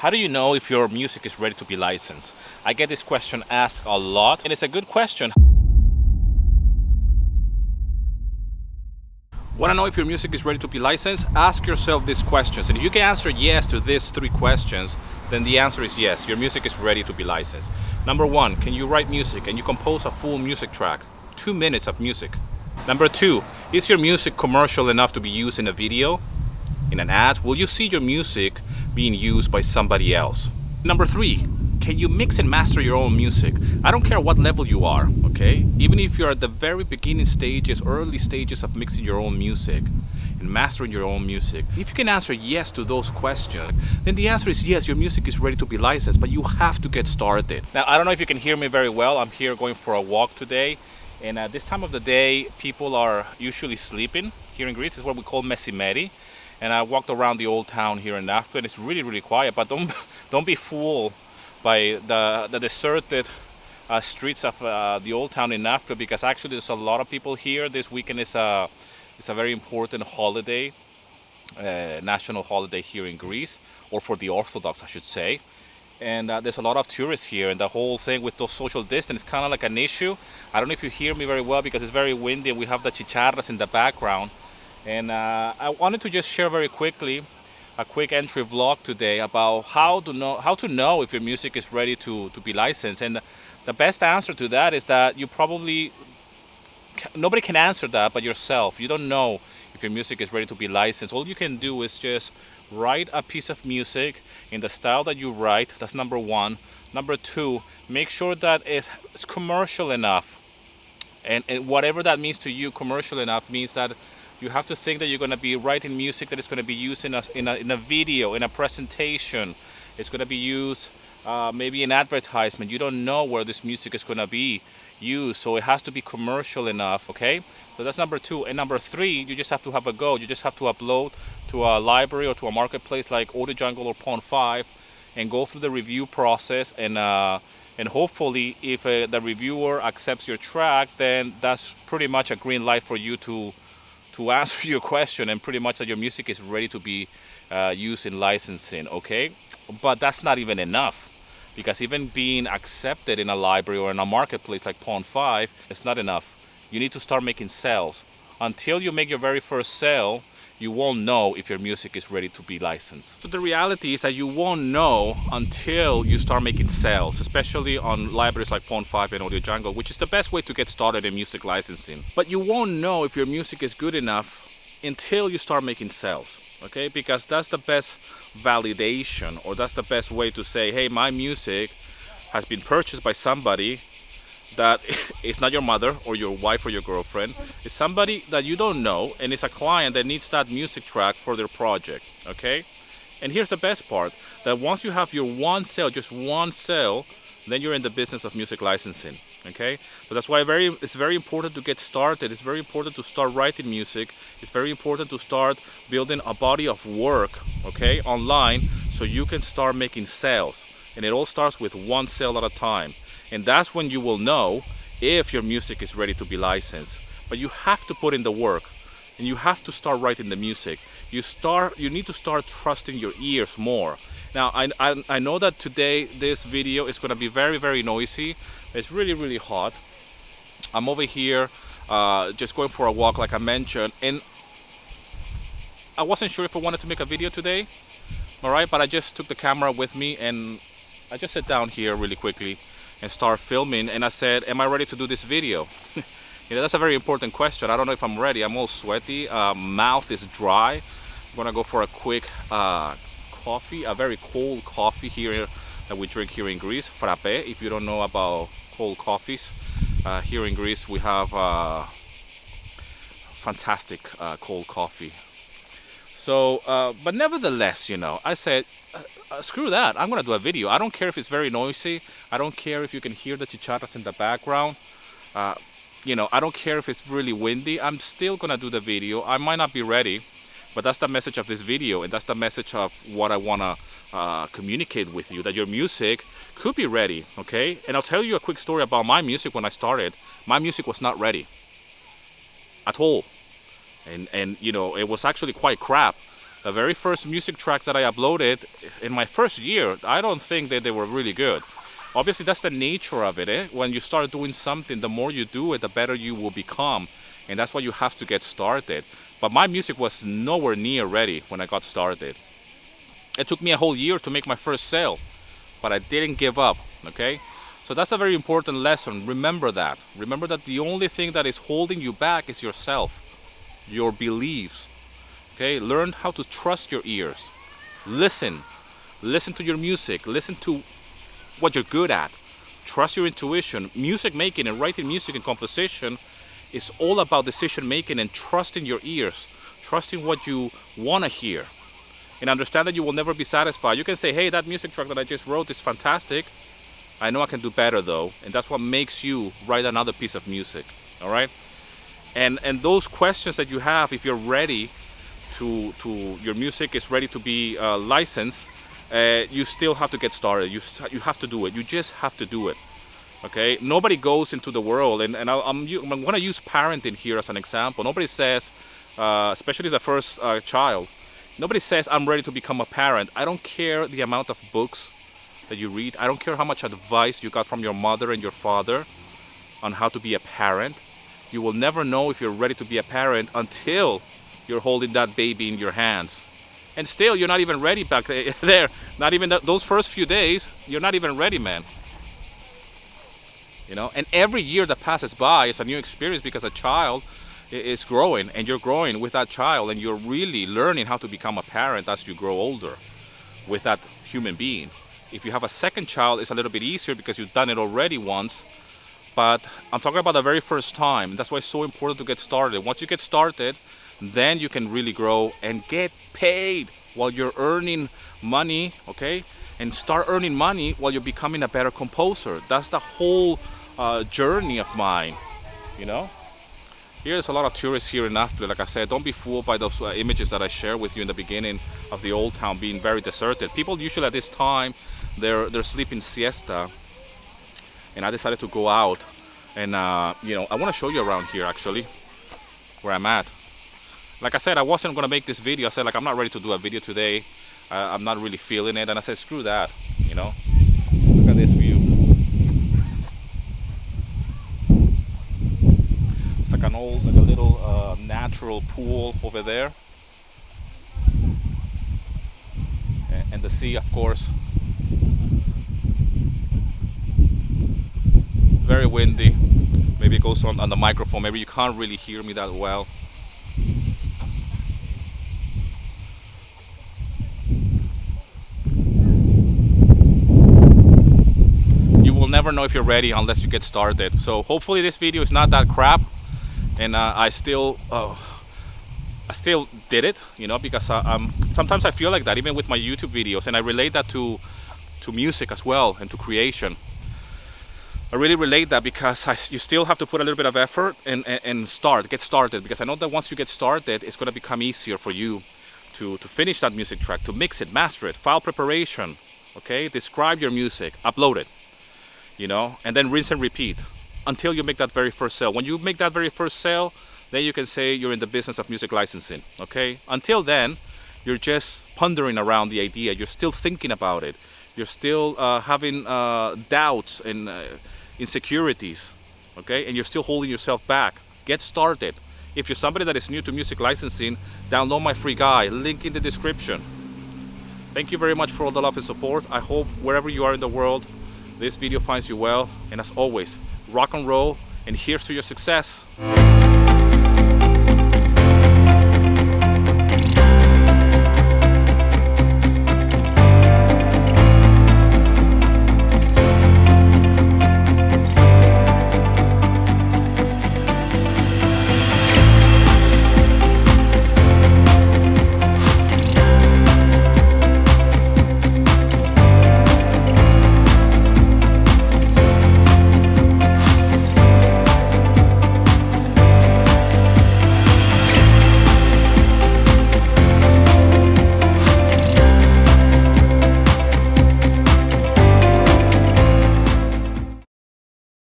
How do you know if your music is ready to be licensed? I get this question asked a lot, and it's a good question. Want to know if your music is ready to be licensed? Ask yourself these questions, and if you can answer yes to these three questions, then the answer is yes, your music is ready to be licensed. Number one, can you write music? Can you compose a full music track? 2 minutes of music. Number two, is your music commercial enough to be used in a video, in an ad? Will you see your music being used by somebody else? Number three, can you mix and master your own music? I don't care what level you are, okay? Even if you're at the very beginning stages, early stages of mixing your own music and mastering your own music, if you can answer yes to those questions, then the answer is yes, your music is ready to be licensed, but you have to get started. Now, I don't know if you can hear me very well. I'm here going for a walk today, and at this time of the day, people are usually sleeping. Here in Greece is what we call mesimeri, and I walked around the old town here in Africa, and it's really, really quiet, but don't be fooled by the deserted streets of the old town in Africa, because actually there's a lot of people here. This weekend is a very important holiday, national holiday here in Greece, or for the Orthodox, I should say. And there's a lot of tourists here, and the whole thing with those social distance is kind of like an issue. I don't know if you hear me very well because it's very windy and we have the chicharras in the background. And I wanted to just share very quickly a quick entry vlog today about how to know if your music is ready to be licensed. And the best answer to that is that nobody can answer that but yourself. You don't know if your music is ready to be licensed. All you can do is just write a piece of music in the style that you write. That's number one. Number two, make sure that it's commercial enough. And whatever that means to you, commercial enough means that you have to think that you're going to be writing music that is going to be used in a video, in a presentation. It's going to be used maybe in advertisement. You don't know where this music is going to be used, so it has to be commercial enough, okay? So that's number two. And number three, you just have to have a go. You just have to upload to a library or to a marketplace like Audio Jungle or Pond5 and go through the review process, and hopefully if the reviewer accepts your track, then that's pretty much a green light for you to answer your question, and pretty much that your music is ready to be used in licensing, okay? But that's not even enough, because even being accepted in a library or in a marketplace like Pond5, it's not enough. You need to start making sales. Until you make your very first sale, you won't know if your music is ready to be licensed. So the reality is that you won't know until you start making sales, especially on libraries like Pond5 and Audio Jungle, which is the best way to get started in music licensing. But you won't know if your music is good enough until you start making sales, okay? Because that's the best validation, or that's the best way to say, hey, my music has been purchased by somebody that it's not your mother or your wife or your girlfriend. It's somebody that you don't know, and it's a client that needs that music track for their project, okay? And here's the best part, that once you have your one sale, just one sale, then you're in the business of music licensing, okay? So that's why it's very important to get started. It's very important to start writing music. It's very important to start building a body of work, okay, online, so you can start making sales. And it all starts with one sale at a time. And that's when you will know if your music is ready to be licensed. But you have to put in the work, and you have to start writing the music. You need to start trusting your ears more. Now, I know that today this video is going to be very, very noisy. It's really, really hot. I'm over here just going for a walk, like I mentioned, and I wasn't sure if I wanted to make a video today, all right? But I just took the camera with me, and I just sat down here really quickly and start filming, and I said, am I ready to do this video? That's a very important question. I don't know if I'm ready. I'm all sweaty, mouth is dry. I'm gonna go for a quick coffee, a very cold coffee here that we drink here in Greece, frappe. If you don't know about cold coffees, here in Greece we have fantastic cold coffee. So, but nevertheless, I said, screw that, I'm gonna do a video. I don't care if it's very noisy. I don't care if you can hear the chicharras in the background. I don't care if it's really windy. I'm still gonna do the video. I might not be ready, but that's the message of this video, and that's the message of what I wanna communicate with you, that your music could be ready, okay? And I'll tell you a quick story about my music. When I started, my music was not ready at all. And it was actually quite crap. The very first music tracks that I uploaded in my first year, I don't think that they were really good. Obviously, that's the nature of it. When you start doing something, the more you do it, the better you will become. And that's why you have to get started. But my music was nowhere near ready when I got started. It took me a whole year to make my first sale, but I didn't give up, okay? So that's a very important lesson. Remember that. Remember that the only thing that is holding you back is yourself, your beliefs, okay? Learn how to trust your ears. Listen to your music. Listen to what you're good at. Trust your intuition. Music making and writing music and composition is all about decision making and trusting your ears, trusting what you want to hear, and understand that you will never be satisfied. You can say, hey, that music track that I just wrote is fantastic. I know I can do better though, and that's what makes you write another piece of music. All right, and those questions that you have, if you're ready to your music is ready to be licensed, you still have to get started. You have to do it. You just have to do it. Okay, nobody goes into the world, and I'm going to use parenting here as an example. Nobody says, especially the first child, nobody says, I'm ready to become a parent. I don't care the amount of books that you read. I don't care how much advice you got from your mother and your father on how to be a parent. You will never know if you're ready to be a parent until you're holding that baby in your hands. And still, you're not even ready back there. Not even those first few days, you're not even ready, man. You know, and every year that passes by is a new experience because a child is growing and you're growing with that child, and you're really learning how to become a parent as you grow older with that human being. If you have a second child, it's a little bit easier because you've done it already once, but I'm talking about the very first time. That's why it's so important to get started. Once you get started, then you can really grow and get paid while you're earning money, okay? And start earning money while you're becoming a better composer. That's the whole journey of mine, you know. There's a lot of tourists here in Nashville. Like I said, don't be fooled by those images that I shared with you in the beginning of the old town being very deserted. People usually at this time, they're sleeping siesta, and I decided to go out and you know, I want to show you around here actually where I'm at. Like I said, I wasn't gonna make this video. I said, like, I'm not ready to do a video today. I'm not really feeling it, and I said, screw that, you know. Look at this view. It's like a little natural pool over there, and the sea, of course. Very windy. Maybe it goes on the microphone. Maybe you can't really hear me that well. Never know if you're ready unless you get started. So hopefully this video is not that crap, and I still did it, you know, because sometimes I feel like that even with my YouTube videos, and I relate that to music as well and to creation. I really relate that because you still have to put a little bit of effort and get started, because I know that once you get started, it's going to become easier for you to finish that music track, to mix it, master it, file preparation, okay, describe your music, upload it, you know, and then rinse and repeat until you make that very first sale. When you make that very first sale, then you can say you're in the business of music licensing, okay? Until then, you're just pondering around the idea. You're still thinking about it. You're still having doubts and insecurities, okay? And you're still holding yourself back. Get started. If you're somebody that is new to music licensing, download my free guide, link in the description. Thank you very much for all the love and support. I hope wherever you are in the world, this video finds you well, and as always, rock and roll, and here's to your success.